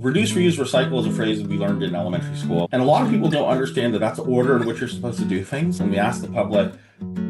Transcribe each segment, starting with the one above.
reduce, reuse, recycle is a phrase that we learned in elementary school. And a lot of people don't understand that that's the order in which you're supposed to do things. When we ask the public,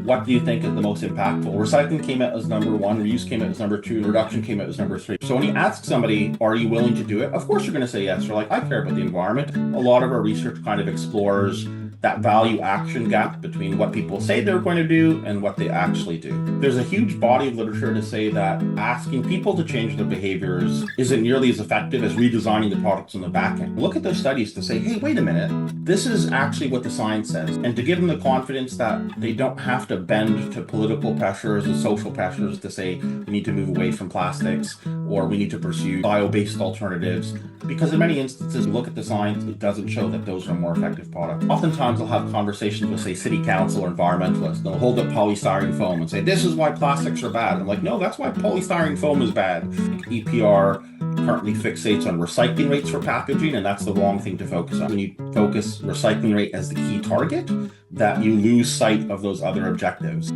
what do you think is the most impactful? Recycling came out as number one, reuse came out as number two, and reduction came out as number three. So when you ask somebody, are you willing to do it? Of course you're going to say yes. They're like, I care about the environment. A lot of our research kind of explores that value action gap between what people say they're going to do and what they actually do. There's a huge body of literature to say that asking people to change their behaviors isn't nearly as effective as redesigning the products on the back end. Look at those studies to say, hey, wait a minute, this is actually what the science says. And to give them the confidence that they don't have to bend to political pressures and social pressures to say we need to move away from plastics or we need to pursue bio-based alternatives. Because in many instances, you look at the science, it doesn't show that those are more effective products. Oftentimes, I'll have conversations with, say, city council or environmentalists. They'll hold up polystyrene foam and say, this is why plastics are bad. I'm like, no, that's why polystyrene foam is bad. EPR currently fixates on recycling rates for packaging, and that's the wrong thing to focus on. When you focus recycling rate as the key target, that you lose sight of those other objectives.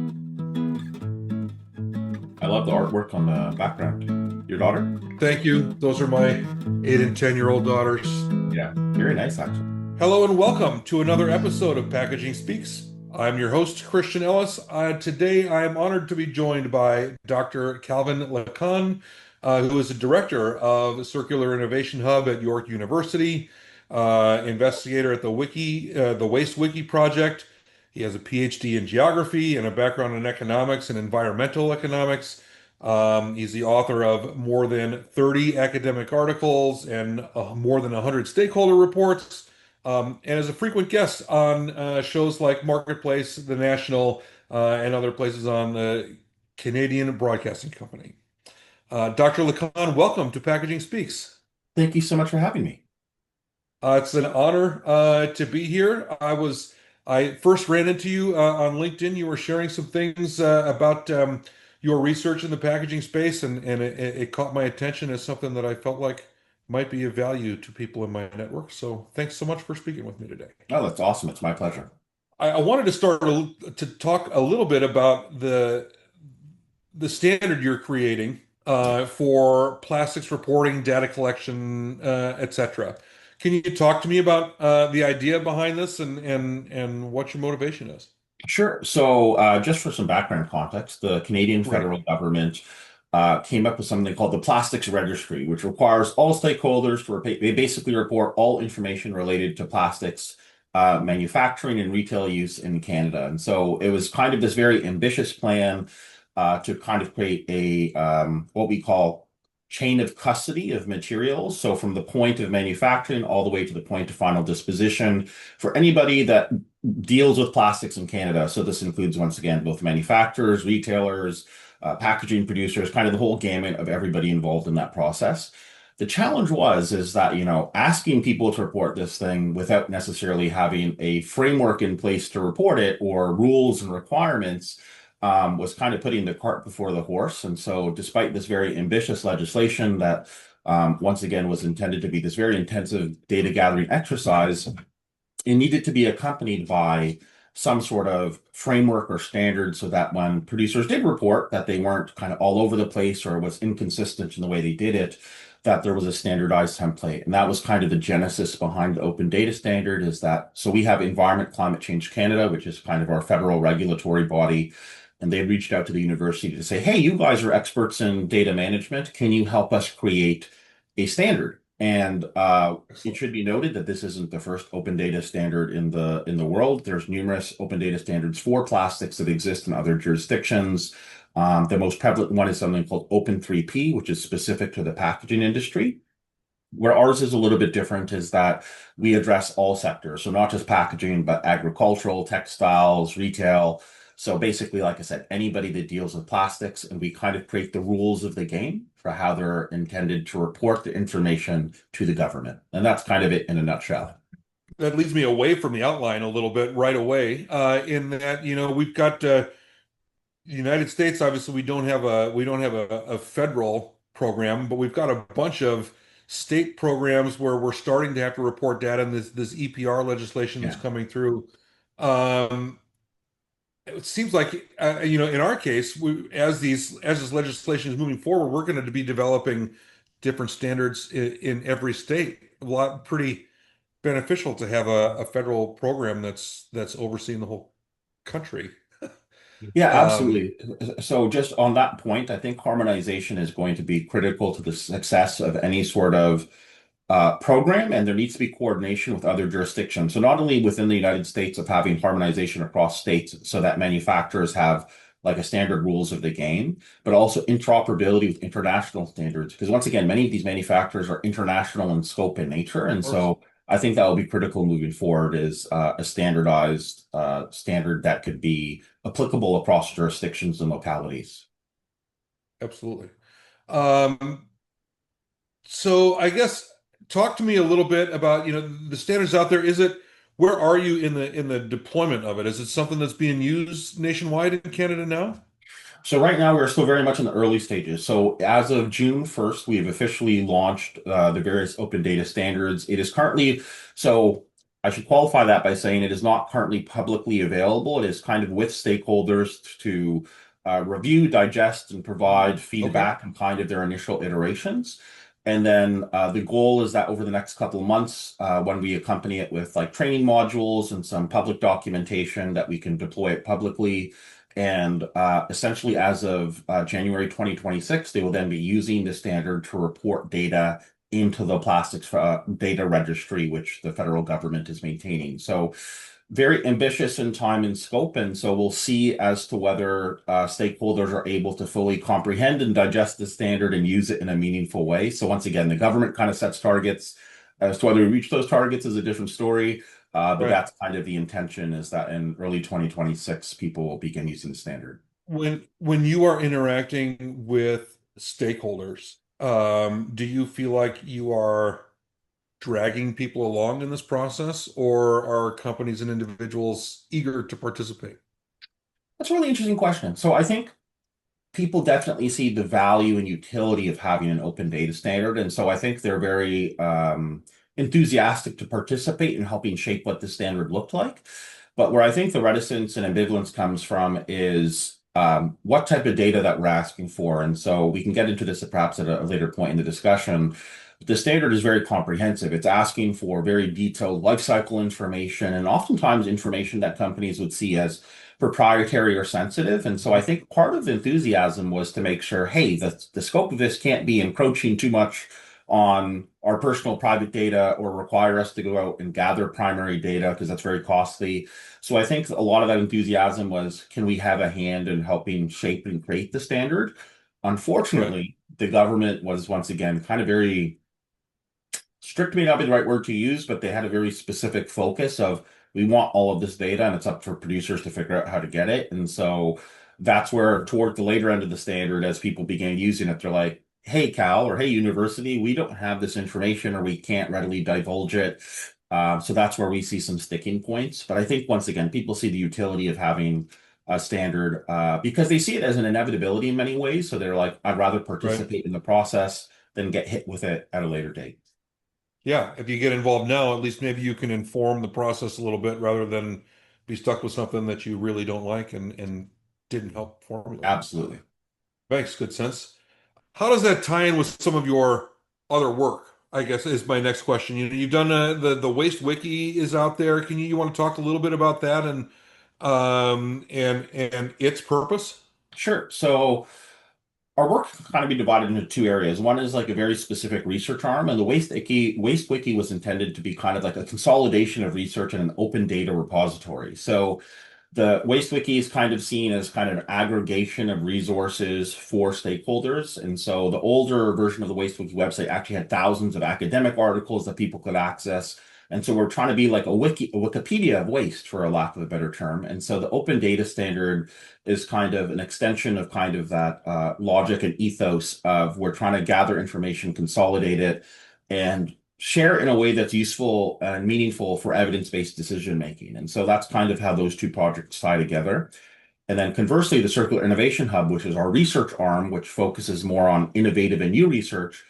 I love the artwork on the background. Your daughter? Thank you. Those are my 8 and 10-year-old daughters. Yeah, very nice, actually. Hello and welcome to another episode of Packaging Speaks. I'm your host, Christian Ellis. Today, I am honored to be joined by Dr. Calvin Lakhan, who is the director of the Circular Innovation Hub at York University, investigator at the Waste Wiki project. He has a Ph.D. in geography and a background in economics and environmental economics. He's the author of more than 30 academic articles and more than 100 stakeholder reports, and is a frequent guest on shows like Marketplace, The National, and other places on the Canadian Broadcasting Company. Dr. Lakhan, welcome to Packaging Speaks. Thank you so much for having me. It's an honor to be here. I first ran into you on LinkedIn. You were sharing some things about your research in the packaging space, and it caught my attention as something that I felt like might be of value to people in my network. So thanks so much for speaking with me today. Oh, that's awesome. It's my pleasure. I wanted to start to talk a little bit about the standard you're creating for plastics reporting, data collection, etc. Can you talk to me about the idea behind this and what your motivation is? Sure. So, just for some background context, the Canadian federal government came up with something called the Plastics Registry, which requires all stakeholders to they basically report all information related to plastics manufacturing and retail use in Canada. And so it was kind of this very ambitious plan to kind of create a what we call chain of custody of materials. So from the point of manufacturing all the way to the point of final disposition for anybody that deals with plastics in Canada. So this includes, once again, both manufacturers, retailers, packaging producers, kind of the whole gamut of everybody involved in that process. The challenge is that, asking people to report this thing without necessarily having a framework in place to report it or rules and requirements was kind of putting the cart before the horse. And so despite this very ambitious legislation that once again was intended to be this very intensive data gathering exercise, it needed to be accompanied by some sort of framework or standard so that when producers did report that they weren't kind of all over the place or was inconsistent in the way they did it, that there was a standardized template. And that was kind of the genesis behind the open data standard is that, so we have Environment Climate Change Canada, which is kind of our federal regulatory body. And they reached out to the university to say, hey, you guys are experts in data management. Can you help us create a standard? And it should be noted that this isn't the first open data standard in the world. There's numerous open data standards for plastics that exist in other jurisdictions. The most prevalent one is something called Open3P, which is specific to the packaging industry. Where ours is a little bit different is that we address all sectors. So not just packaging, but agricultural, textiles, retail. So basically, like I said, anybody that deals with plastics, and we kind of create the rules of the game for how they're intended to report the information to the government. And that's kind of it in a nutshell. That leads me away from the outline a little bit right away, in that, we've got the United States, obviously we don't have a federal program, but we've got a bunch of state programs where we're starting to have to report data, and this EPR legislation that's coming through. It seems like, in our case, as this legislation is moving forward, we're going to be developing different standards in every state. A lot pretty beneficial to have a federal program that's overseeing the whole country. Yeah, Um, absolutely. So just on that point, I think harmonization is going to be critical to the success of any sort of program, and there needs to be coordination with other jurisdictions. So not only within the United States of having harmonization across states so that manufacturers have like a standard rules of the game, but also interoperability with international standards. Because once again, many of these manufacturers are international in scope and nature, of and course, so I think that will be critical moving forward is a standardized standard that could be applicable across jurisdictions and localities. absolutely. Um, so I guess talk to me a little bit about, the standards out there. Where are you in the deployment of it? Is it something that's being used nationwide in Canada now? So right now we're still very much in the early stages. So as of June 1st, we have officially launched the various open data standards. It is currently, so I should qualify that by saying it is not currently publicly available. It is kind of with stakeholders to review, digest, and provide Okay. feedback and kind of their initial iterations. And then the goal is that over the next couple of months, when we accompany it with like training modules and some public documentation, that we can deploy it publicly. And essentially, as of January 2026, they will then be using the standard to report data into the plastics data registry, which the federal government is maintaining. So, very ambitious in time and scope. And so, we'll see as to whether stakeholders are able to fully comprehend and digest the standard and use it in a meaningful way. So, once again, the government kind of sets targets. As to whether we reach those targets is a different story. But Right. that's kind of the intention is that in early 2026, people will begin using the standard. When you are interacting with stakeholders, do you feel like you are dragging people along in this process, or are companies and individuals eager to participate? That's a really interesting question. So I think people definitely see the value and utility of having an open data standard. And so I think they're very enthusiastic to participate in helping shape what the standard looked like. But where I think the reticence and ambivalence comes from is what type of data that we're asking for. And so we can get into this perhaps at a later point in the discussion. The standard is very comprehensive. It's asking for very detailed life cycle information and oftentimes information that companies would see as proprietary or sensitive. And so I think part of the enthusiasm was to make sure, hey, the scope of this can't be encroaching too much on our personal private data or require us to go out and gather primary data because that's very costly. So I think a lot of that enthusiasm was, can we have a hand in helping shape and create the standard? Right, Unfortunately, the government was once again kind of very strict may not be the right word to use, but they had a very specific focus of we want all of this data and it's up for producers to figure out how to get it. And so that's where toward the later end of the standard, as people began using it, they're like, hey, Cal, or hey, university, we don't have this information or we can't readily divulge it. So that's where we see some sticking points. But I think once again, people see the utility of having a standard because they see it as an inevitability in many ways. So they're like, I'd rather right. participate in the process than get hit with it at a later date. Yeah, if you get involved now, at least maybe you can inform the process a little bit rather than be stuck with something that you really don't like and didn't help formulate. Absolutely. Makes good sense. How does that tie in with some of your other work? I guess is my next question. You've done the Waste Wiki is out there. You want to talk a little bit about that and its purpose? Sure. So our work can kind of be divided into two areas. One is like a very specific research arm, and the Waste Wiki was intended to be kind of like a consolidation of research in an open data repository. So the Waste Wiki is kind of seen as kind of an aggregation of resources for stakeholders. And so the older version of the Waste Wiki website actually had thousands of academic articles that people could access. And so we're trying to be like a Wikipedia of waste, for a lack of a better term. And so the open data standard is kind of an extension of kind of that logic and ethos of we're trying to gather information, consolidate it, and share in a way that's useful and meaningful for evidence-based decision making. And so that's kind of how those two projects tie together. And then conversely, the Circular Innovation Hub, which is our research arm, which focuses more on innovative and new research,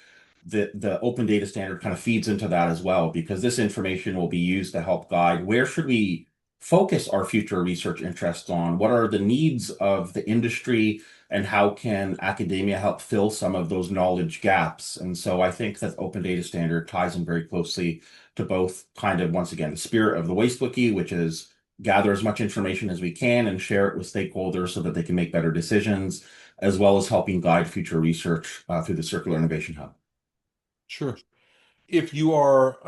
the open data standard kind of feeds into that as well, because this information will be used to help guide where should we focus our future research interests on, what are the needs of the industry, and how can academia help fill some of those knowledge gaps. And so I think that open data standard ties in very closely to both kind of, once again, the spirit of the Waste Wiki, which is gather as much information as we can and share it with stakeholders so that they can make better decisions, as well as helping guide future research through the Circular Innovation Hub. Sure. If you are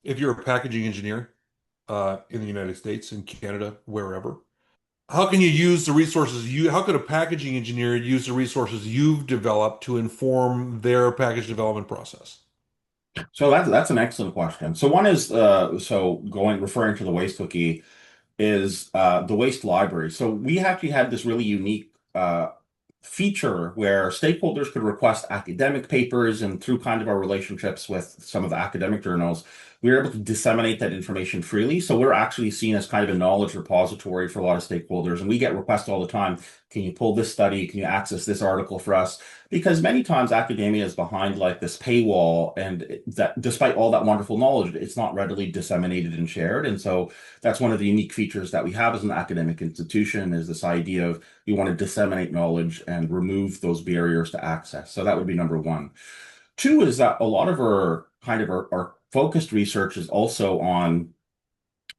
if you're a packaging engineer in the United States, in Canada, wherever, how can you use the resources how could a packaging engineer use the resources you've developed to inform their package development process? So that's an excellent question. So one is so going referring to the Waste Wiki is the waste library. So we actually had this really unique feature where stakeholders could request academic papers, and through kind of our relationships with some of the academic journals, we were able to disseminate that information freely. So we're actually seen as kind of a knowledge repository for a lot of stakeholders, and we get requests all the time. Can you pull this study? Can you access this article for us? Because many times academia is behind like this paywall, and that despite all that wonderful knowledge, it's not readily disseminated and shared. And so that's one of the unique features that we have as an academic institution, is this idea of we want to disseminate knowledge and remove those barriers to access. So that would be number one. Two is that a lot of our focused research is also on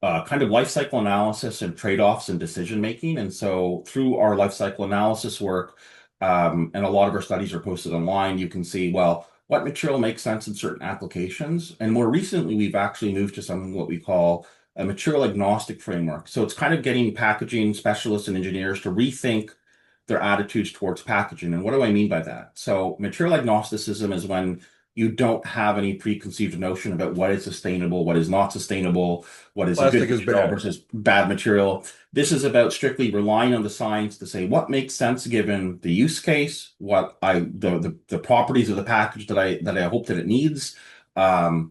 kind of life cycle analysis and trade-offs and decision making. And so through our life cycle analysis work, and a lot of our studies are posted online, you can see, well, what material makes sense in certain applications. And more recently, we've actually moved to something what we call a material agnostic framework. So it's kind of getting packaging specialists and engineers to rethink their attitudes towards packaging. And what do I mean by that? So material agnosticism is when you don't have any preconceived notion about what is sustainable, what is not sustainable, what is a good Plastic is material bad. versus bad material. This is about strictly relying on the science to say what makes sense given the use case, what the properties of the package that I hope that it needs. Kind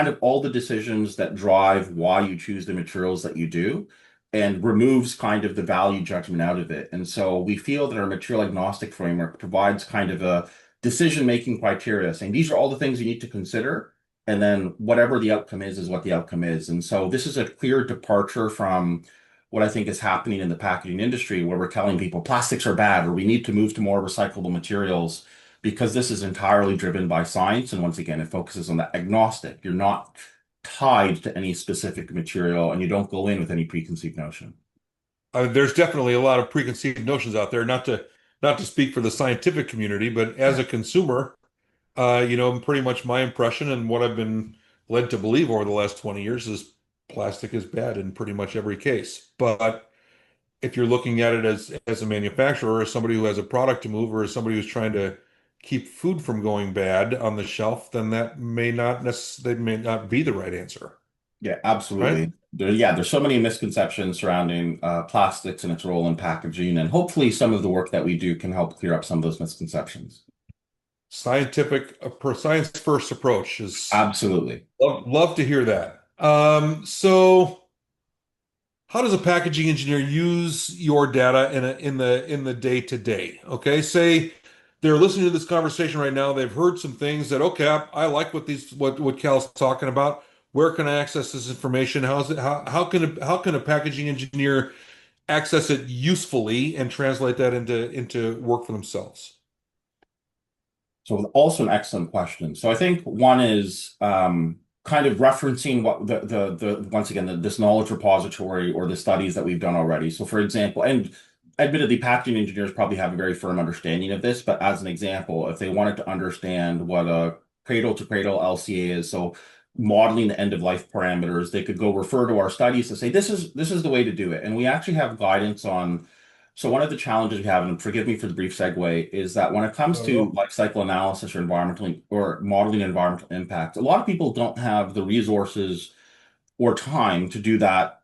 of all the decisions that drive why you choose the materials that you do, and removes kind of the value judgment out of it. And so we feel that our material agnostic framework provides kind of a decision-making criteria saying these are all the things you need to consider. And then whatever the outcome is what the outcome is. And so this is a clear departure from what I think is happening in the packaging industry, where we're telling people plastics are bad or we need to move to more recyclable materials, because this is entirely driven by science. And once again, it focuses on the agnostic. You're not tied to any specific material, and you don't go in with any preconceived notion. There's definitely a lot of preconceived notions out there, not to speak for the scientific community, but as Yeah. a consumer, pretty much my impression and what I've been led to believe over the last 20 years is plastic is bad in pretty much every case. But if you're looking at it as a manufacturer, or somebody who has a product to move, or as somebody who's trying to keep food from going bad on the shelf, then that may not be the right answer, Yeah, right? absolutely. There's so many misconceptions surrounding plastics and its role in packaging, and hopefully some of the work that we do can help clear up some of those misconceptions. Science first approach is Absolutely. love to hear that. So how does a packaging engineer use your data in the day to day? Okay, say they're listening to this conversation right now. They've heard some things that okay, I like what Cal's talking about. Where can I access this information? How can a packaging engineer access it usefully and translate that into work for themselves? So also an excellent question. So I think one is kind of referencing what the once again this knowledge repository or the studies that we've done already. So for example, and admittedly, packaging engineers probably have a very firm understanding of this, but as an example, if they wanted to understand what a cradle to cradle LCA is, so modeling the end of life parameters, they could go refer to our studies to say this is the way to do it. And we actually have guidance on. So one of the challenges we have, and forgive me for the brief segue, is that when it comes to Oh, life cycle analysis or environmental or modeling environmental impact, a lot of people don't have the resources or time to do that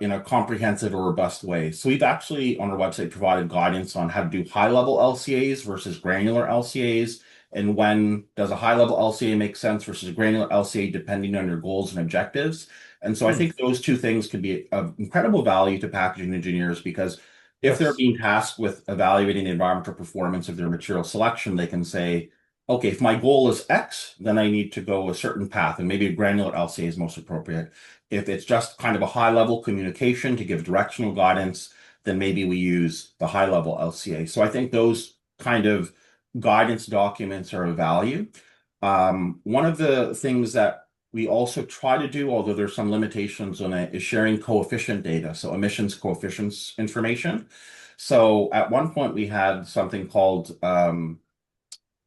in a comprehensive or robust way. So we've actually on our website provided guidance on how to do high level LCAs versus granular LCAs, and when does a high level LCA make sense versus a granular LCA depending on your goals and objectives. And so I hmm, think those two things could be of incredible value to packaging engineers, because if they're yes. being tasked with evaluating the environmental performance of their material selection, they can say, okay, if my goal is X, then I need to go a certain path, and maybe a granular LCA is most appropriate. If it's just kind of a high level communication to give directional guidance, then maybe we use the high level LCA. So I think those kind of guidance documents are of value. One of the things that we also try to do, although there's some limitations on it, is sharing coefficient data, so emissions coefficients information. So at one point we had something called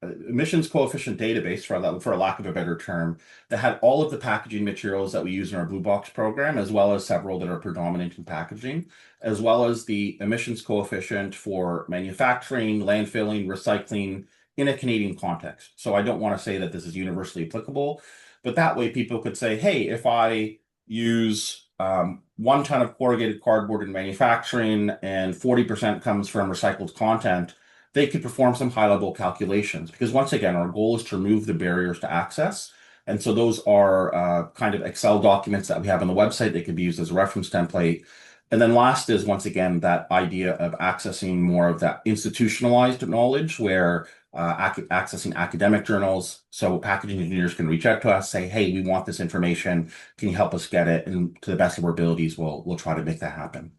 emissions coefficient database, for a lack of a better term, that had all of the packaging materials that we use in our Blue Box program, as well as several that are predominant in packaging, as well as the emissions coefficient for manufacturing, landfilling, recycling in a Canadian context. So I don't want to say that this is universally applicable, but that way people could say, hey, if I use 1 ton of corrugated cardboard in manufacturing and 40% comes from recycled content, they could perform some high-level calculations. Because once again, our goal is to remove the barriers to access. And so those are kind of Excel documents that we have on the website. They could be used as a reference template. And then last is, once again, that idea of accessing more of that institutionalized knowledge where accessing academic journals. So packaging engineers can reach out to us, say, hey, we want this information. Can you help us get it? And to the best of our abilities, we'll try to make that happen.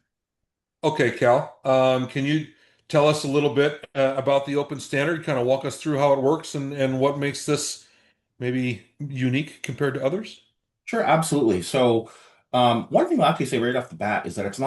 Okay, Cal, can you tell us a little bit about the open standard? Kind of walk us through how it works and what makes this maybe unique compared to others? Sure, absolutely. So, one thing I'll actually say right off the bat is that it's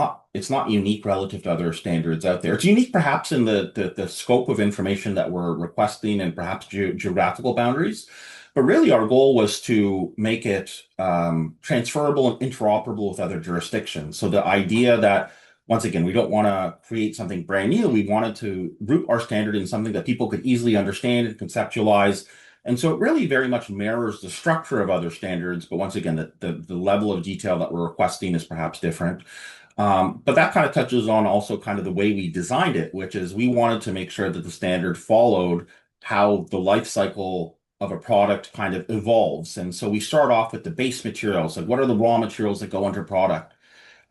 not unique relative to other standards out there. It's unique perhaps in the scope of information that we're requesting and perhaps geographical boundaries. But really, our goal was to make it transferable and interoperable with other jurisdictions. So the idea that once again, we don't want to create something brand new. We wanted to root our standard in something that people could easily understand and conceptualize, and so it really very much mirrors the structure of other standards, but once again, the level of detail that we're requesting is perhaps different. But that kind of touches on also kind of the way we designed it, which is we wanted to make sure that the standard followed how the life cycle of a product kind of evolves. And so we start off with the base materials, like what are the raw materials that go into a product?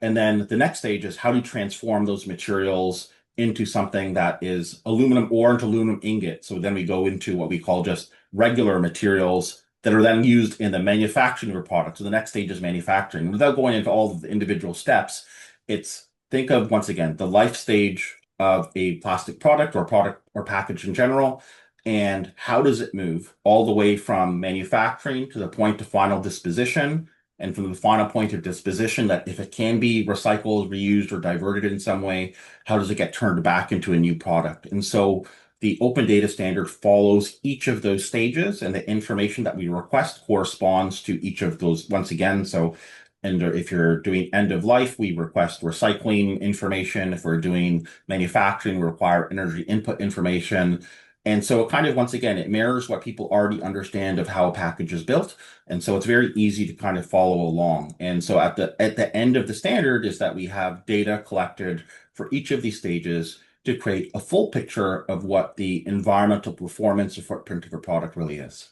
And then the next stage is how do you transform those materials into something that is aluminum ore into aluminum ingot. So then we go into what we call just regular materials that are then used in the manufacturing of a product. So the next stage is manufacturing. Without going into all of the individual steps, it's think of once again the life stage of a plastic product or package in general, and how does it move all the way from manufacturing to the point of final disposition, and from the final point of disposition, that if it can be recycled, reused, or diverted in some way, how does it get turned back into a new product? And so the open data standard follows each of those stages, and the information that we request corresponds to each of those once again. So, and if you're doing end of life, we request recycling information. If we're doing manufacturing, we require energy input information. And so it kind of, once again, it mirrors what people already understand of how a package is built. And so it's very easy to kind of follow along. And so at the end of the standard is that we have data collected for each of these stages to create a full picture of what the environmental performance or footprint of a product really is.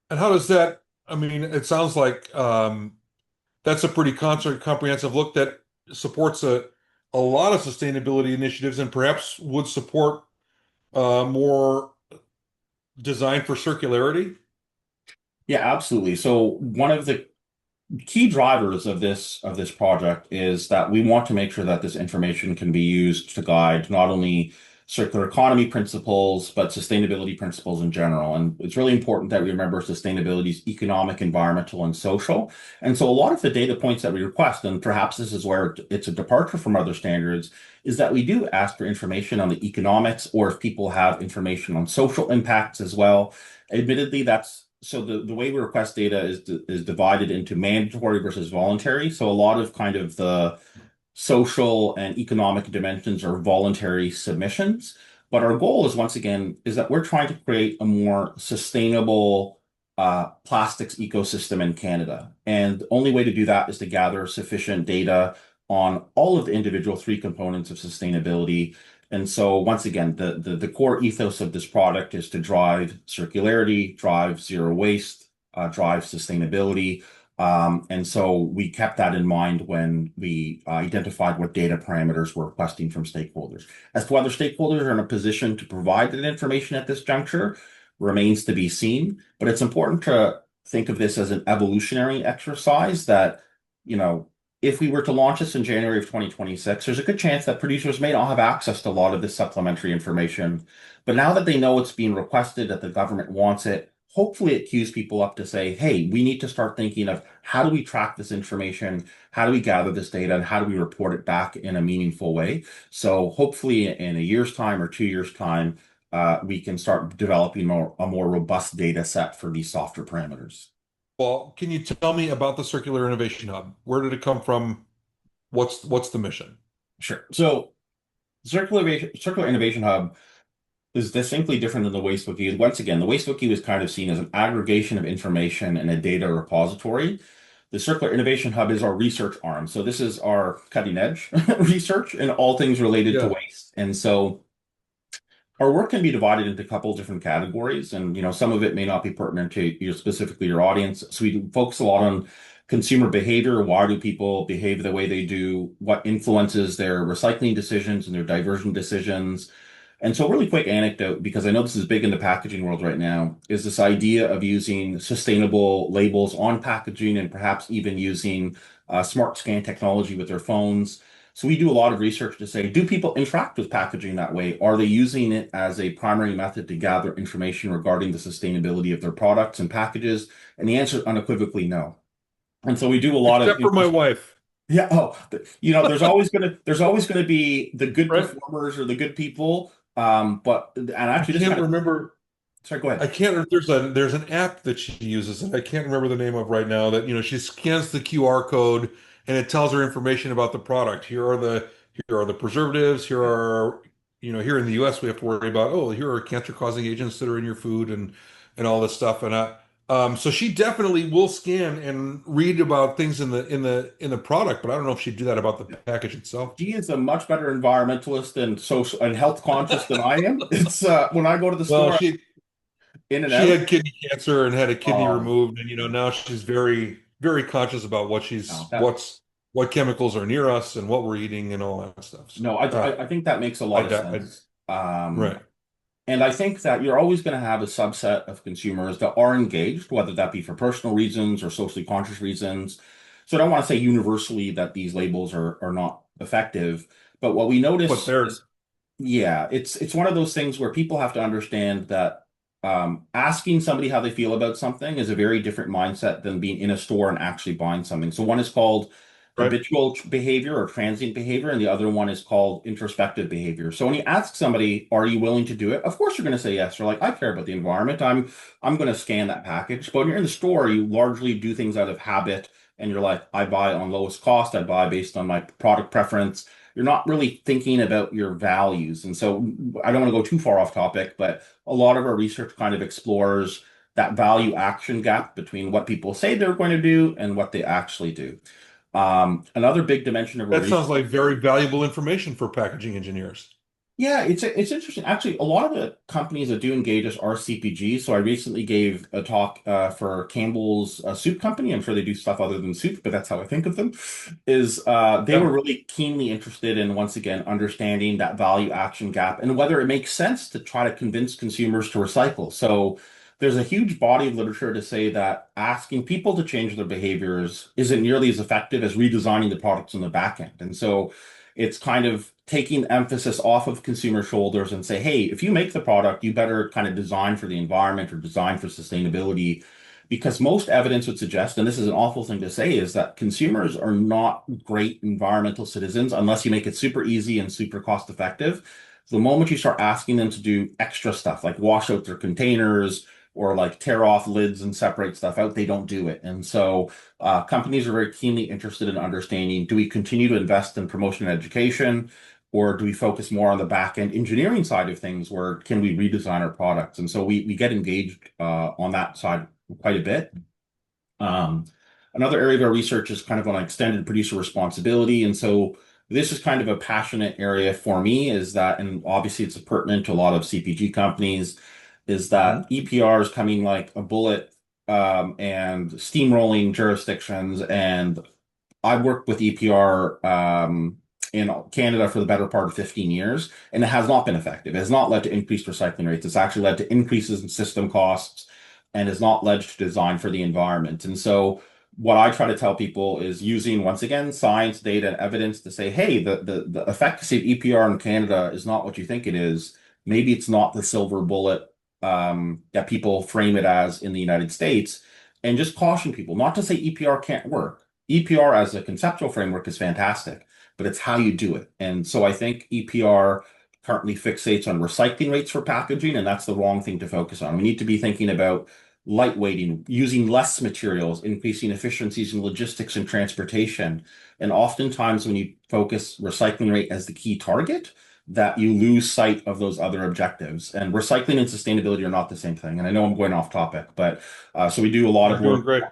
And how does that, I mean, it sounds like that's a pretty comprehensive look that supports a lot of sustainability initiatives and perhaps would support more design for circularity. Yeah, absolutely. So one of the key drivers of this project is that we want to make sure that this information can be used to guide not only circular economy principles, but sustainability principles in general. And it's really important that we remember sustainability is economic, environmental, and social. And so a lot of the data points that we request, and perhaps this is where it's a departure from other standards, is that we do ask for information on the economics, or if people have information on social impacts as well. Admittedly, that's so the way we request data is divided into mandatory versus voluntary. So a lot of kind of the social and economic dimensions are voluntary submissions. But our goal is, once again, is that we're trying to create a more sustainable plastics ecosystem in Canada. And the only way to do that is to gather sufficient data on all of the individual three components of sustainability. And so once again, the core ethos of this product is to drive circularity, drive zero waste, drive sustainability. And so we kept that in mind when we identified what data parameters we're requesting from stakeholders. As to whether stakeholders are in a position to provide that information at this juncture remains to be seen, but it's important to think of this as an evolutionary exercise that, you know, if we were to launch this in January of 2026, there's a good chance that producers may not have access to a lot of this supplementary information. But now that they know it's being requested, that the government wants it, hopefully it cues people up to say, hey, we need to start thinking of how do we track this information? How do we gather this data? And how do we report it back in a meaningful way? So hopefully in a year's time or 2 years' time, we can start developing a more robust data set for these softer parameters. Well, can you tell me about the Circular Innovation Hub? Where did it come from? What's the mission? Sure. So Circular Innovation Hub is distinctly different than the Waste Wiki. Once again, the Waste Wiki was kind of seen as an aggregation of information and a data repository. The Circular Innovation Hub is our research arm. So this is our cutting edge research in all things related to Yeah. waste. And so our work can be divided into a couple different categories, and some of it may not be pertinent to specifically your audience. So we focus a lot on consumer behavior. Why do people behave the way they do? What influences their recycling decisions and their diversion decisions? And so, really quick anecdote, because I know this is big in the packaging world right now, is this idea of using sustainable labels on packaging and perhaps even using smart scan technology with their phones. So we do a lot of research to say, do people interact with packaging that way? Are they using it as a primary method to gather information regarding the sustainability of their products and packages? And the answer is unequivocally no. And so we do a lot of Except for my wife, yeah. Oh, there's always gonna be the good right? performers or the good people. But and I actually, this can't kind of remember. sorry. Go I ahead. can't. There's an app that she uses, and I can't remember the name of right now. That she scans the QR code and it tells her information about the product. Here are the preservatives. Here in the U.S. we have to worry about, oh, here are cancer-causing agents that are in your food and all this stuff. So she definitely will scan and read about things in the product, but I don't know if she'd do that about the package itself. She is a much better environmentalist and social and health conscious than I am. It's when I go to the Well, store, she in and she out. had kidney cancer and had a kidney Um, removed, and now she's very, very conscious about no, that what chemicals are near us and what we're eating and all that stuff. So no, I think that makes a I, lot of I sense. right. And I think that you're always going to have a subset of consumers that are engaged, whether that be for personal reasons or socially conscious reasons. So I don't want to say universally that these labels are not effective, but what we But notice is, there's yeah, it's one of those things where people have to understand that asking somebody how they feel about something is a very different mindset than being in a store and actually buying something. So one is called right. habitual behavior or transient behavior, and the other one is called introspective behavior. So when you ask somebody, "Are you willing to do it?" Of course you're going to say yes. They're like, "I care about the environment. I'm going to scan that package." But when you're in the store, you largely do things out of habit, and you're like, "I buy on lowest cost. I buy based on my product preference." You're not really thinking about your values. And so I don't want to go too far off topic, but a lot of our research kind of explores that value action gap between what people say they're going to do and what they actually do. Another big dimension of our That sounds research. like very valuable information for packaging engineers. Yeah, it's interesting. Actually, a lot of the companies that do engage us are CPGs. So I recently gave a talk for Campbell's soup company. I'm sure they do stuff other than soup, but that's how I think of them. Is they were Yeah, really keenly interested in once again understanding that value action gap and whether it makes sense to try to convince consumers to recycle. So there's a huge body of literature to say that asking people to change their behaviors isn't nearly as effective as redesigning the products on the back end. And so it's kind of taking emphasis off of consumer shoulders and say, hey, if you make the product, you better kind of design for the environment or design for sustainability. Because most evidence would suggest, and this is an awful thing to say, is that consumers are not great environmental citizens unless you make it super easy and super cost effective. The moment you start asking them to do extra stuff like wash out their containers or like tear off lids and separate stuff out, they don't do it. And so companies are very keenly interested in understanding, do we continue to invest in promotion and education, or do we focus more on the back end engineering side of things where can we redesign our products? And so we get engaged on that side quite a bit. Um, Another area of our research is kind of on extended producer responsibility. And so this is kind of a passionate area for me is that, and obviously it's pertinent to a lot of CPG companies, is that Mhm. EPR is coming like a bullet and steamrolling jurisdictions. And I've worked with EPR in Canada for the better part of 15 years, and it has not been effective. It has not led to increased recycling rates. It's actually led to increases in system costs and has not led to design for the environment. And so what I try to tell people is using, once again, science, data, and evidence to say, hey, the efficacy of EPR in Canada is not what you think it is. Maybe it's not the silver bullet that people frame it as in the United States. And just caution people, not to say EPR can't work. EPR as a conceptual framework is fantastic, but it's how you do it. And so I think EPR currently fixates on recycling rates for packaging, and that's the wrong thing to focus on. We need to be thinking about lightweighting, using less materials, increasing efficiencies in logistics and transportation. And oftentimes, when you focus recycling rate as the key target, that you lose sight of those other objectives. And recycling and sustainability are not the same thing. And I know I'm going off topic, but so we do a lot You're of doing work. great.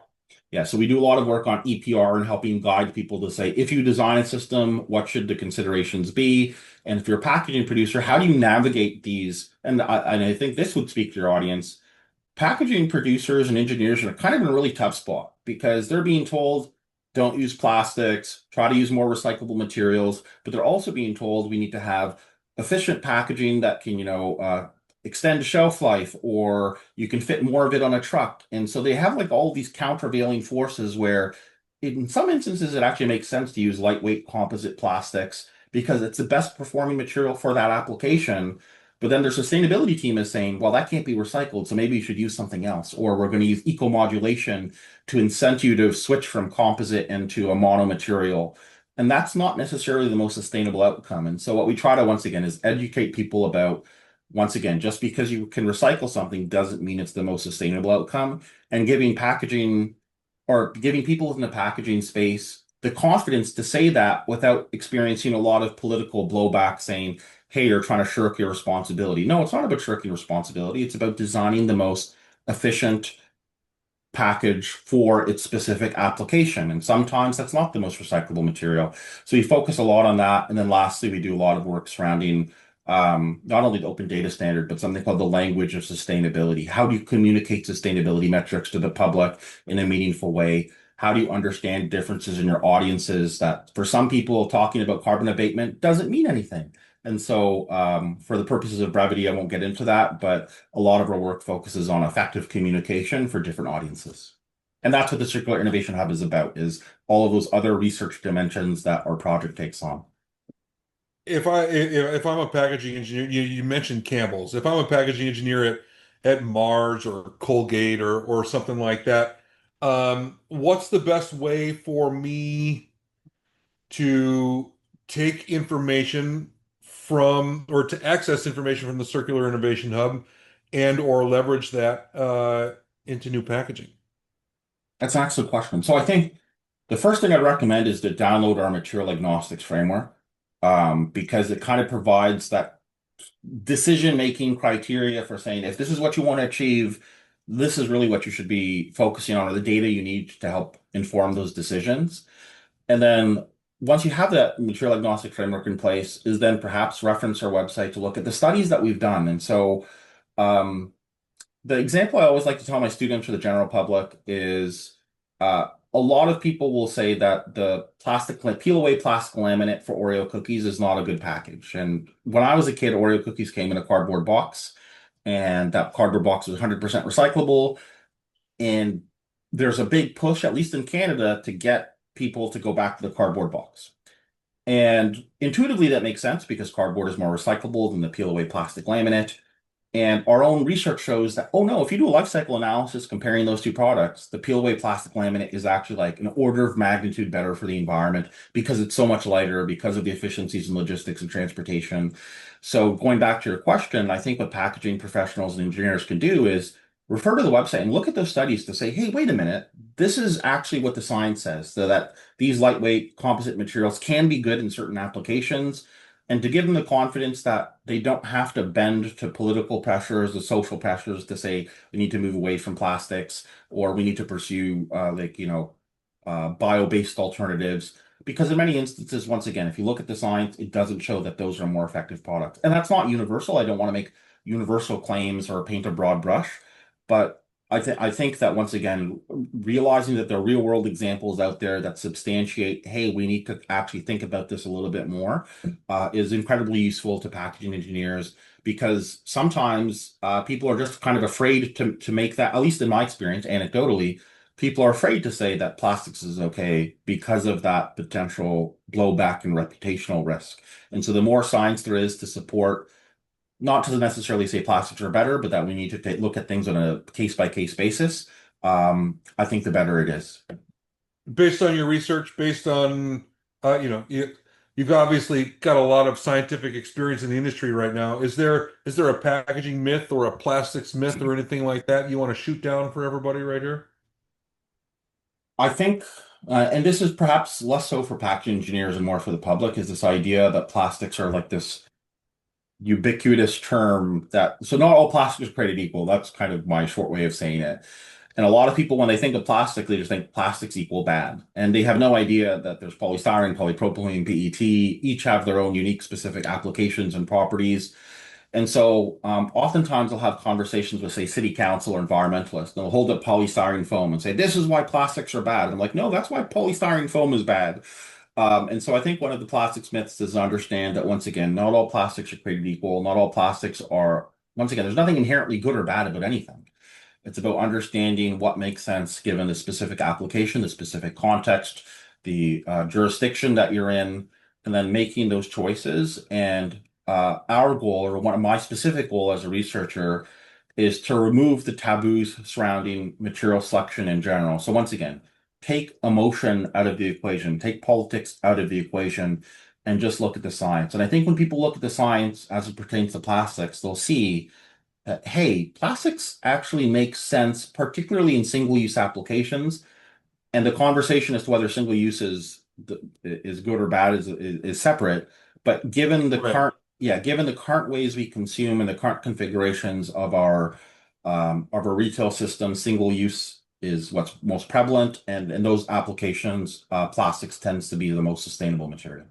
Yeah, so we do a lot of work on EPR and helping guide people to say, if you design a system, what should the considerations be? And if you're a packaging producer, how do you navigate these? And I think this would speak to your audience. Packaging producers and engineers are kind of in a really tough spot because they're being told, don't use plastics, try to use more recyclable materials, but they're also being told we need to have efficient packaging that can, extend shelf life, or you can fit more of it on a truck. And so they have like all these countervailing forces where in some instances it actually makes sense to use lightweight composite plastics because it's the best performing material for that application. But then their sustainability team is saying, well, that can't be recycled, so maybe you should use something else. Or we're going to use eco-modulation to incent you to switch from composite into a mono material. And that's not necessarily the most sustainable outcome. And so what we try to, once again, is educate people about, once again, just because you can recycle something doesn't mean it's the most sustainable outcome. And giving packaging or giving people in the packaging space the confidence to say that without experiencing a lot of political blowback saying, hey, you're trying to shirk your responsibility. No, it's not about shirking responsibility. It's about designing the most efficient package for its specific application. And sometimes that's not the most recyclable material. So we focus a lot on that. And then lastly, we do a lot of work surrounding not only the open data standard, but something called the language of sustainability. How do you communicate sustainability metrics to the public in a meaningful way? How do you understand differences in your audiences that for some people talking about carbon abatement doesn't mean anything? And so, for the purposes of brevity, I won't get into that, but a lot of our work focuses on effective communication for different audiences. And that's what the Circular Innovation Hub is about, is all of those other research dimensions that our project takes on. If I'm a packaging engineer, you mentioned Campbell's. If I'm a packaging engineer at Mars or Colgate or something like that, what's the best way for me to take information from or to access information from the Circular Innovation Hub and or leverage that into new packaging? That's an excellent question. So I think the first thing I'd recommend is to download our material agnostics framework, because it kind of provides that decision-making criteria for saying if this is what you want to achieve, this is really what you should be focusing on, or the data you need to help inform those decisions. And then once you have that material agnostic framework in place, is then perhaps reference our website to look at the studies that we've done. And so um, the example I always like to tell my students or the general public is a lot of people will say that the plastic, like peel away plastic laminate for Oreo cookies is not a good package. And when I was a kid, Oreo cookies came in a cardboard box, and that cardboard box was 100% recyclable. And there's a big push, at least in Canada, to get people to go back to the cardboard box. And intuitively, that makes sense because cardboard is more recyclable than the peel away plastic laminate. And our own research shows that, oh no, if you do a life cycle analysis comparing those two products, the peel away plastic laminate is actually like an order of magnitude better for the environment because it's so much lighter, because of the efficiencies in logistics and transportation. So going back to your question, I think what packaging professionals and engineers can do is refer to the website and look at those studies to say, hey, wait a minute, this is actually what the science says, so that these lightweight composite materials can be good in certain applications, and to give them the confidence that they don't have to bend to political pressures, the social pressures to say we need to move away from plastics or we need to pursue bio-based alternatives. Because in many instances, once again, if you look at the science, it doesn't show that those are more effective products. And that's not universal. I don't want to make universal claims or paint a broad brush, but I think that once again, realizing that there are real world examples out there that substantiate, hey, we need to actually think about this a little bit more, is incredibly useful to packaging engineers because sometimes people are just kind of afraid to make that, at least in my experience, anecdotally, people are afraid to say that plastics is okay because of that potential blowback and reputational risk. And so the more science there is to support, not to necessarily say plastics are better, but that we need to look at things on a case by case basis, I think the better it is. Based on your research, based on you've obviously got a lot of scientific experience in the industry right now. Is there a packaging myth or a plastics myth or anything like that you want to shoot down for everybody right here? I think, and this is perhaps less so for packaging engineers and more for the public, is this idea that plastics are like this ubiquitous term that, so not all plastic is created equal. That's kind of my short way of saying it. And a lot of people, when they think of plastic, they just think plastics equal bad. And they have no idea that there's polystyrene, polypropylene, PET, each have their own unique specific applications and properties. And so oftentimes I'll have conversations with, say, city council or environmentalists. They'll hold up polystyrene foam and say, this is why plastics are bad. And I'm like, no, that's why polystyrene foam is bad. And so I think one of the plastics myths is to understand that, once again, not all plastics are created equal. Not all plastics are, once again, there's nothing inherently good or bad about anything. It's about understanding what makes sense given the specific application, the specific context, the jurisdiction that you're in, and then making those choices. And our goal, or one of my specific goal as a researcher, is to remove the taboos surrounding material selection in general. So once again, take emotion out of the equation, take politics out of the equation, and just look at the science. And I think when people look at the science as it pertains to plastics, they'll see that, hey, plastics actually make sense, particularly in single-use applications. And the conversation as to whether single use is good or bad is separate. But given the Right. current, yeah, given the current ways we consume and the current configurations of our retail system, single use is what's most prevalent, and in those applications, plastics tends to be the most sustainable material.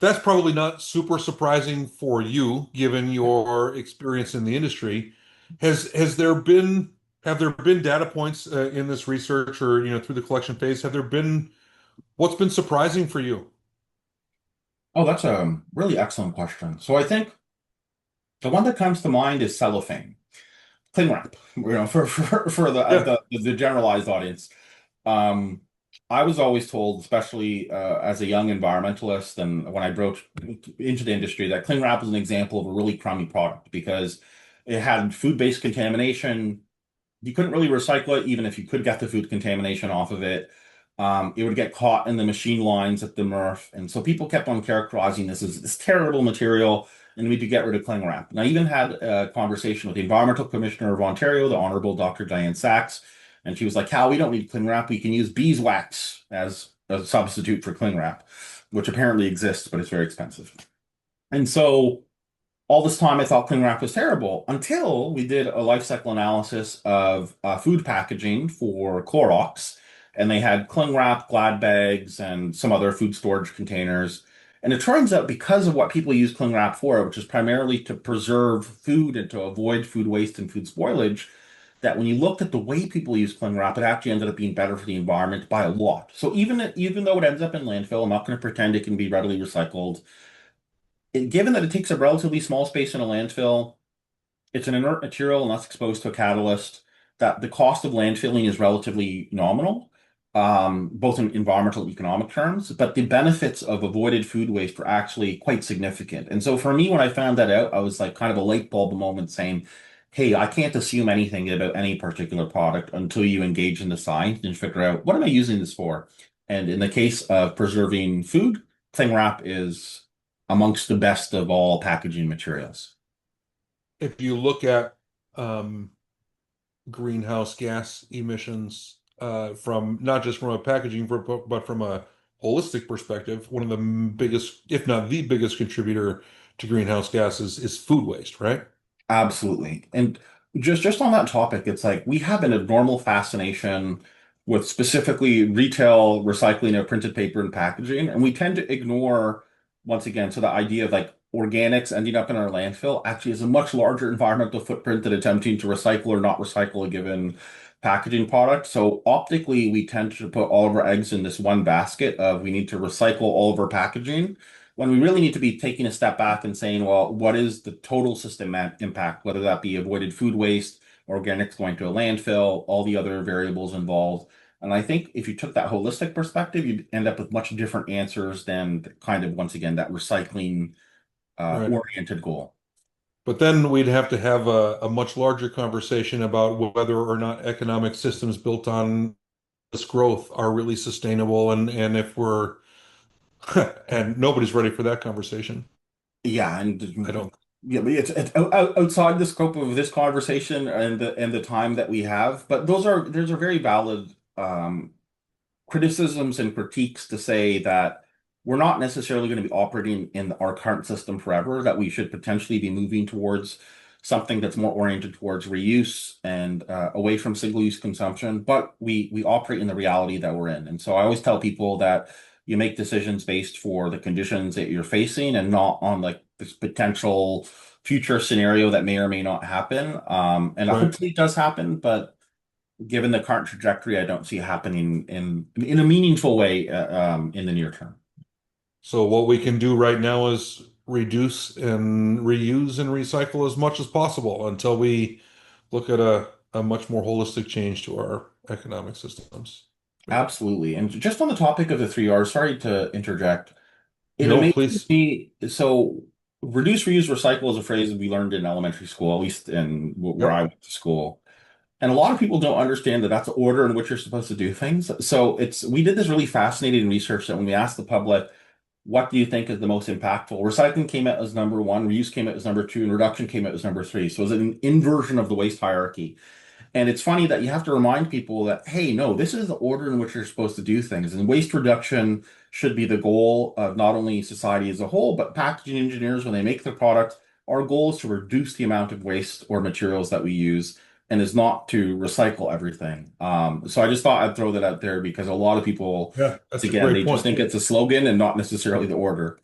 That's probably not super surprising for you, given your experience in the industry. Has there been have there been data points in this research or through the collection phase? Have there been what's been surprising for you? Oh, that's a really excellent question. So I think the one that comes to mind is cellophane, cling wrap, for Yeah. the generalized audience. Um, I was always told, especially as a young environmentalist, and when I broached into the industry, that cling wrap is an example of a really crummy product because it had food-based contamination. You couldn't really recycle it, even if you could get the food contamination off of it. It would get caught in the machine lines at the MRF. And so people kept on characterizing this as this terrible material, and we could get rid of cling wrap. And I even had a conversation with the Environmental Commissioner of Ontario, the Honorable Dr. Diane Sachs, and she was like, Cal, we don't need cling wrap. We can use beeswax as a substitute for cling wrap, which apparently exists, but it's very expensive. And so all this time I thought cling wrap was terrible until we did a life cycle analysis of food packaging for Clorox. And they had cling wrap, Glad bags, and some other food storage containers. And it turns out because of what people use cling wrap for, which is primarily to preserve food and to avoid food waste and food spoilage, that when you looked at the way people use cling wrap, it actually ended up being better for the environment by a lot. So even though it ends up in landfill, I'm not going to pretend it can be readily recycled. Given that it takes a relatively small space in a landfill, it's an inert material unless exposed to a catalyst, that the cost of landfilling is relatively nominal, both in environmental and economic terms, but the benefits of avoided food waste are actually quite significant. And so for me, when I found that out, I was like kind of a light bulb moment saying, hey, I can't assume anything about any particular product until you engage in the science and figure out what am I using this for? And in the case of preserving food, cling wrap is amongst the best of all packaging materials. If you look at um, greenhouse gas emissions from not just from a packaging but from a holistic perspective, one of the biggest, if not the biggest contributor to greenhouse gases is food waste, right? Absolutely. And just on that topic, it's like we have an abnormal fascination with specifically retail recycling of printed paper and packaging, and we tend to ignore, once again, so the idea of like organics ending up in our landfill actually is a much larger environmental footprint than attempting to recycle or not recycle a given packaging product. So optically, we tend to put all of our eggs in this one basket of we need to recycle all of our packaging when we really need to be taking a step back and saying, well, what is the total system impact, whether that be avoided food waste, organics going to a landfill, all the other variables involved. And I think if you took that holistic perspective, you'd end up with much different answers than kind of, once again, that recycling Right. oriented goal. But then we'd have to have a much larger conversation about whether or not economic systems built on this growth are really sustainable and if we're and nobody's ready for that conversation. Yeah, I and don't. yeah, but it's outside the scope of this conversation and the time that we have. But those are very valid criticisms and critiques to say that we're not necessarily going to be operating in our current system forever, that we should potentially be moving towards something that's more oriented towards reuse and away from single-use consumption. But we operate in the reality that we're in. And so I always tell people that you make decisions based for the conditions that you're facing and not on like this potential future scenario that may or may not happen. And Right. hopefully it does happen, but given the current trajectory, I don't see it happening in a meaningful way in the near term. So what we can do right now is reduce and reuse and recycle as much as possible until we look at a much more holistic change to our economic systems. Yeah. Absolutely. And just on the topic of the three R's, sorry to interject. It No, amazes please. me. So, reduce, reuse, recycle is a phrase we learned in elementary school, at least in where I Yep. went to school. And a lot of people don't understand that that's the order in which you're supposed to do things. So we did this really fascinating research that when we asked the public, what do you think is the most impactful? Recycling came out as number one, reuse came out as number two, and reduction came out as number three. So it was an inversion of the waste hierarchy. And it's funny that you have to remind people that, hey, no, this is the order in which you're supposed to do things. And waste reduction should be the goal of not only society as a whole, but packaging engineers when they make their product. Our goal is to reduce the amount of waste or materials that we use and is not to recycle everything. So I just thought I'd throw that out there because a lot of people, Yeah, that's a again, great they just point. think it's a slogan and not necessarily the order.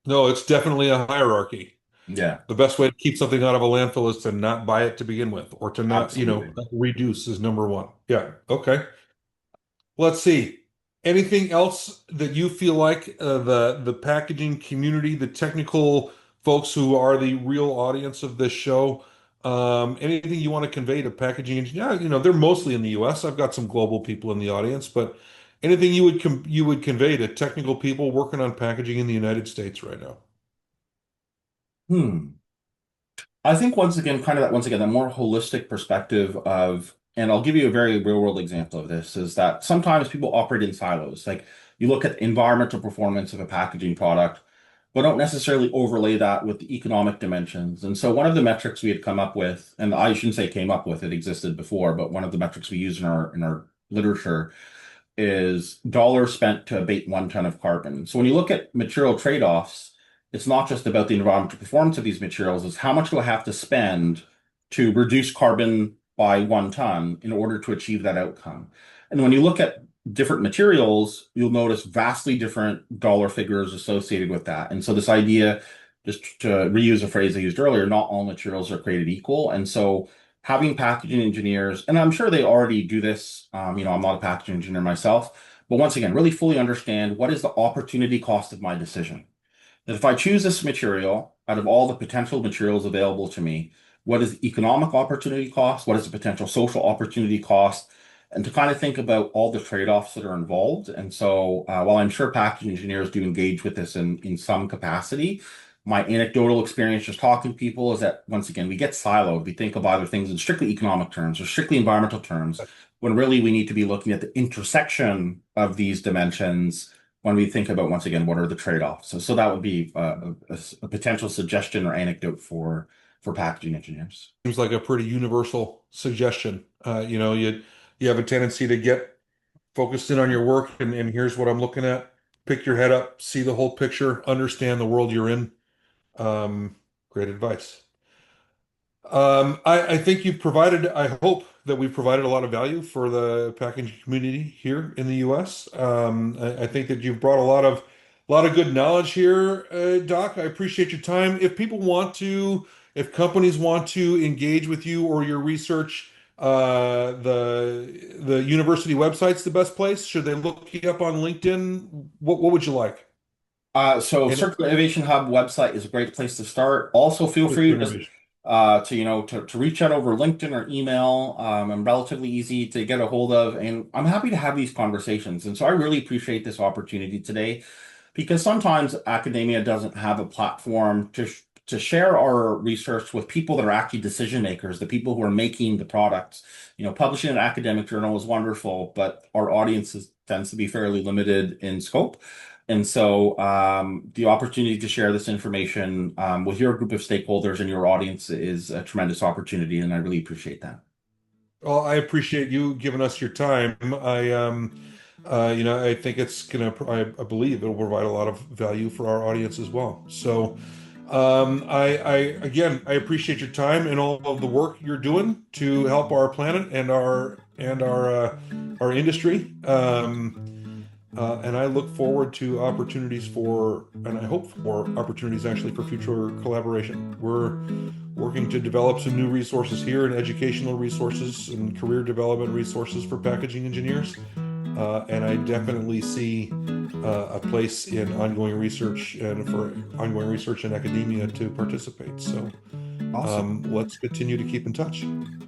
No, it's definitely a hierarchy. Yeah, The best way to keep something out of a landfill is to not buy it to begin with, or to not, absolutely. reduce is number one. Yeah. Okay. Let's see. Anything else that you feel like the packaging community, the technical folks who are the real audience of this show, anything you want to convey to packaging engineers? Yeah, they're mostly in the US. I've got some global people in the audience, but anything you would convey to technical people working on packaging in the United States right now? Hmm. I think once again, that more holistic perspective of, and I'll give you a very real world example of this, is that sometimes people operate in silos. Like you look at the environmental performance of a packaging product, but don't necessarily overlay that with the economic dimensions. And so one of the metrics we had come up with, and I shouldn't say came up with, it existed before, but one of the metrics we use in our literature is dollars spent to abate 1 ton of carbon. So when you look at material trade-offs, it's not just about the environmental performance of these materials, it's how much do I have to spend to reduce carbon by 1 ton in order to achieve that outcome. And when you look at different materials, you'll notice vastly different dollar figures associated with that. And so this idea, just to reuse a phrase I used earlier, not all materials are created equal. And so having packaging engineers, and I'm sure they already do this. I'm not a packaging engineer myself, but once again, really fully understand what is the opportunity cost of my decision. That if I choose this material out of all the potential materials available to me, what is the economic opportunity cost? What is the potential social opportunity cost? And to kind of think about all the trade-offs that are involved. And so, while I'm sure packaging engineers do engage with this in some capacity, my anecdotal experience just talking to people is that once again, we get siloed. We think of either things in strictly economic terms or strictly environmental terms, when really we need to be looking at the intersection of these dimensions when we think about, once again, what are the trade-offs. So that would be a potential suggestion or anecdote for packaging engineers. Seems like a pretty universal suggestion. You have a tendency to get focused in on your work and here's what I'm looking at. Pick your head up, see the whole picture, understand the world you're in. Great advice. I think I hope that we've provided a lot of value for the packaging community here in the US. I think that you've brought a lot of good knowledge here, Doc. I appreciate your time. If companies want to engage with you or your research, the university website's the best place. Should they look you up on LinkedIn? What would you like? So And Circular Innovation Hub website is a great place to start. Also, feel free to just innovation. to reach out over LinkedIn or email. I'm relatively easy to get a hold of, and I'm happy to have these conversations. And so I really appreciate this opportunity today because sometimes academia doesn't have a platform to share our research with people that are actually decision makers, the people who are making the products. Publishing an academic journal is wonderful, but our tends to be fairly limited in scope. And so the opportunity to share this information with your group of stakeholders and your audience is a tremendous opportunity, and I really appreciate that. Well, I appreciate you giving us your time. I think it's I believe it'll provide a lot of value for our audience as well. So, I again, I appreciate your time and all of the work you're doing to help our planet and our industry. And I look forward to opportunities and I hope for opportunities actually for future collaboration. We're working to develop some new resources here and educational resources and career development resources for packaging engineers. And I definitely see a place in ongoing research and for ongoing research in academia to participate. So Awesome. let's continue to keep in touch.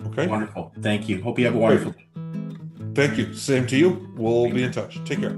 Okay? Wonderful. Thank you. Hope you have a Great. wonderful day. Thank you. Same to you. We'll Thank be in you. touch. Take care.